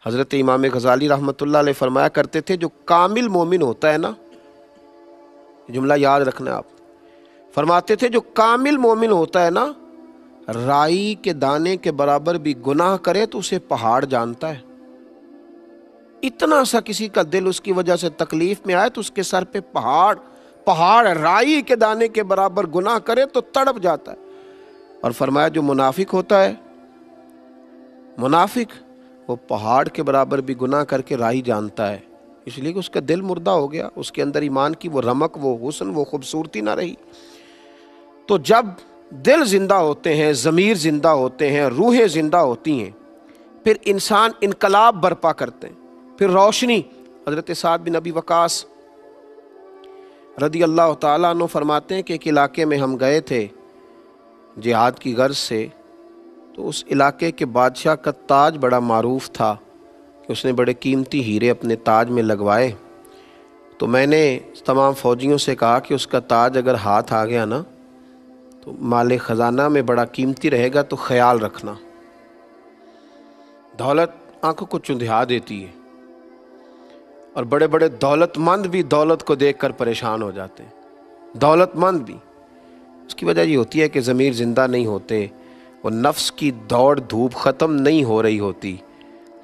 حضرت امام غزالی رحمۃ اللہ علیہ فرمایا کرتے تھے جو کامل مومن ہوتا ہے نا، جملہ یاد رکھنا آپ، فرماتے تھے جو کامل مومن ہوتا ہے نا، رائی کے دانے کے برابر بھی گناہ کرے تو اسے پہاڑ جانتا ہے۔ اتنا سا کسی کا دل اس کی وجہ سے تکلیف میں آئے تو اس کے سر پہ پہاڑ رائی کے دانے کے برابر گناہ کرے تو تڑپ جاتا ہے۔ اور فرمایا جو منافق ہوتا ہے، منافق وہ پہاڑ کے برابر بھی گناہ کر کے رائی جانتا ہے، اس لیے کہ اس کا دل مردہ ہو گیا، اس کے اندر ایمان کی وہ رمق، وہ حسن، وہ خوبصورتی نہ رہی۔ تو جب دل زندہ ہوتے ہیں، ضمیر زندہ ہوتے ہیں، روحیں زندہ ہوتی ہیں، پھر انسان انقلاب برپا کرتے ہیں، پھر روشنی۔ حضرت سعد بن ابی وقاص رضی اللہ تعالیٰ عنہ فرماتے ہیں کہ ایک علاقے میں ہم گئے تھے جہاد کی غرض سے، تو اس علاقے کے بادشاہ کا تاج بڑا معروف تھا کہ اس نے بڑے قیمتی ہیرے اپنے تاج میں لگوائے۔ تو میں نے تمام فوجیوں سے کہا کہ اس کا تاج اگر ہاتھ آ گیا نا تو مال خزانہ میں بڑا قیمتی رہے گا، تو خیال رکھنا۔ دولت آنکھوں کو چندھیا دیتی ہے، اور بڑے بڑے دولت مند بھی دولت کو دیکھ کر پریشان ہو جاتے ہیں، دولت مند بھی۔ اس کی وجہ یہ ہوتی ہے کہ ضمیر زندہ نہیں ہوتے، وہ نفس کی دوڑ دھوپ ختم نہیں ہو رہی ہوتی۔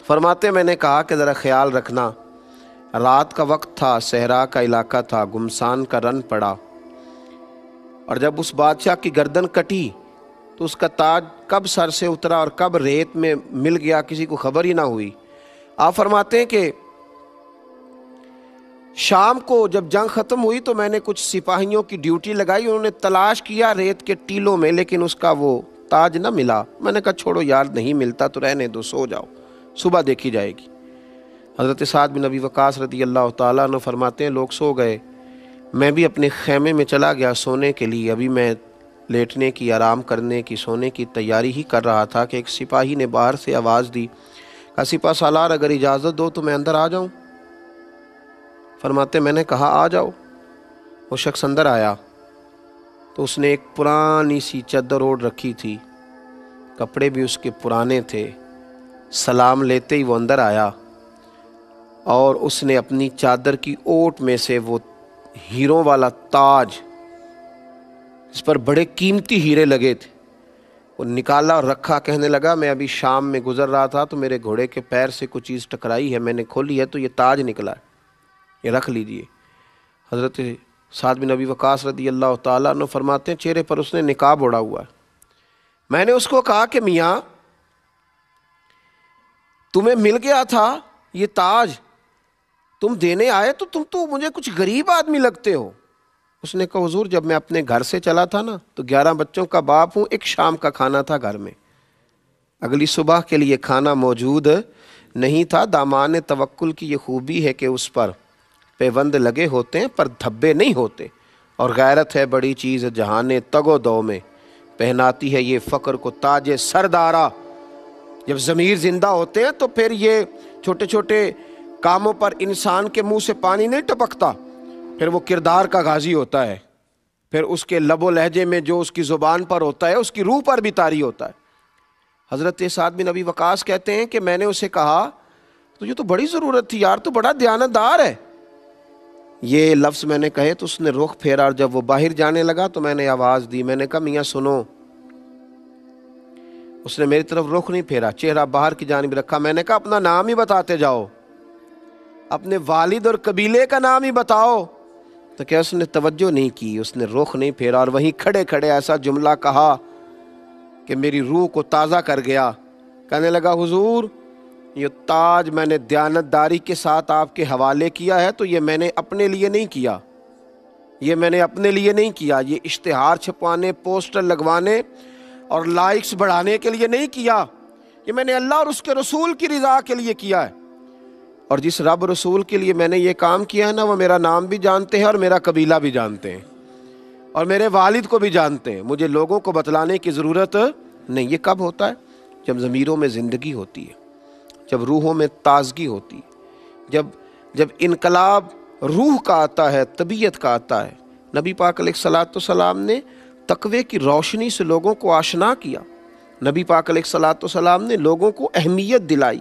فرماتے میں نے کہا کہ ذرا خیال رکھنا، رات کا وقت تھا، صحرا کا علاقہ تھا، گمسان کا رن پڑا، اور جب اس بادشاہ کی گردن کٹی تو اس کا تاج کب سر سے اترا اور کب ریت میں مل گیا کسی کو خبر ہی نہ ہوئی۔ آپ فرماتے ہیں کہ شام کو جب جنگ ختم ہوئی تو میں نے کچھ سپاہیوں کی ڈیوٹی لگائی، انہوں نے تلاش کیا ریت کے ٹیلوں میں، لیکن اس کا وہ تاج نہ ملا۔ میں نے کہا چھوڑو یار، نہیں ملتا تو رہنے دو، سو جاؤ، صبح دیکھی جائے گی۔ حضرت سعد بن ابی وقاص رضی اللہ تعالیٰ عنہ فرماتے ہیں لوگ سو گئے، میں بھی اپنے خیمے میں چلا گیا سونے کے لیے۔ ابھی میں لیٹنے کی، آرام کرنے کی، سونے کی تیاری ہی کر رہا تھا کہ ایک سپاہی نے باہر سے آواز دی، کہا سپہ سالار اگر اجازت دو تو میں اندر آ جاؤں؟ فرماتے میں نے کہا آ جاؤ۔ وہ شخص اندر آیا تو اس نے ایک پرانی سی چادر اوڑھ رکھی تھی، کپڑے بھی اس کے پرانے تھے۔ سلام لیتے ہی وہ اندر آیا اور اس نے اپنی چادر کی اوٹ میں سے وہ ہیروں والا تاج، اس پر بڑے قیمتی ہیرے لگے تھے، وہ نکالا اور رکھا۔ کہنے لگا میں ابھی شام میں گزر رہا تھا تو میرے گھوڑے کے پیر سے کچھ چیز ٹکرائی ہے، میں نے کھولی ہے تو یہ تاج نکلا ہے، یہ رکھ لیجئے۔ حضرت سعد بن ابی وقاص رضی اللہ تعالیٰ عنہ فرماتے ہیں چہرے پر اس نے نقاب اوڑھا ہوا ہے۔ میں نے اس کو کہا کہ میاں تمہیں مل گیا تھا یہ تاج، تم دینے آئے تو تم تو مجھے کچھ غریب آدمی لگتے ہو۔ اس نے کہا حضور جب میں اپنے گھر سے چلا تھا نا تو 11 بچوں کا باپ ہوں، ایک شام کا کھانا تھا گھر میں، اگلی صبح کے لیے کھانا موجود نہیں تھا۔ دامان توکل کی یہ خوبی ہے کہ اس پر پیوند لگے ہوتے ہیں پر دھبے نہیں ہوتے، اور غیرت ہے بڑی چیز جہان تگ و دو میں، پہناتی ہے یہ فقر کو تاج سردارا۔ جب ضمیر زندہ ہوتے ہیں تو پھر یہ چھوٹے چھوٹے کاموں پر انسان کے منہ سے پانی نہیں ٹپکتا، پھر وہ کردار کا غازی ہوتا ہے، پھر اس کے لب و لہجے میں جو اس کی زبان پر ہوتا ہے اس کی روح پر بھی طاری ہوتا ہے۔ حضرت سعد بن ابی وقاص کہتے ہیں کہ میں نے اسے کہا تجھے تو بڑی ضرورت تھی یار، تو بڑا دیانتدار ہے۔ یہ لفظ میں نے کہے تو اس نے رخ پھیرا، اور جب وہ باہر جانے لگا تو میں نے آواز دی، میں نے کہا میاں سنو۔ اس نے میری طرف رخ نہیں پھیرا، چہرہ باہر کی جانب رکھا۔ میں نے کہا اپنا نام ہی بتاتے جاؤ، اپنے والد اور قبیلے کا نام ہی بتاؤ۔ تو کیا اس نے توجہ نہیں کی، اس نے رخ نہیں پھیرا، اور وہیں کھڑے کھڑے ایسا جملہ کہا کہ میری روح کو تازہ کر گیا۔ کہنے لگا حضور یہ تاج میں نے دیانتداری کے ساتھ آپ کے حوالے کیا ہے، تو یہ میں نے اپنے لیے نہیں کیا، یہ میں نے اپنے لیے نہیں کیا، یہ اشتہار چھپوانے، پوسٹر لگوانے اور لائکس بڑھانے کے لیے نہیں کیا، یہ میں نے اللہ اور اس کے رسول کی رضا کے لیے کیا ہے۔ اور جس رب رسول کے لیے میں نے یہ کام کیا ہے نا، وہ میرا نام بھی جانتے ہیں اور میرا قبیلہ بھی جانتے ہیں اور میرے والد کو بھی جانتے ہیں، مجھے لوگوں کو بتلانے کی ضرورت نہیں۔ یہ کب ہوتا ہے؟ جب ضمیروں میں زندگی ہوتی ہے، جب روحوں میں تازگی ہوتی ہے، جب انقلاب روح کا آتا ہے، طبیعت کا آتا ہے۔ نبی پاک علیہ الصلوۃ والسلام نے تقوی کی روشنی سے لوگوں کو آشنا کیا، نبی پاک علیہ الصلوۃ والسلام نے لوگوں کو اہمیت دلائی،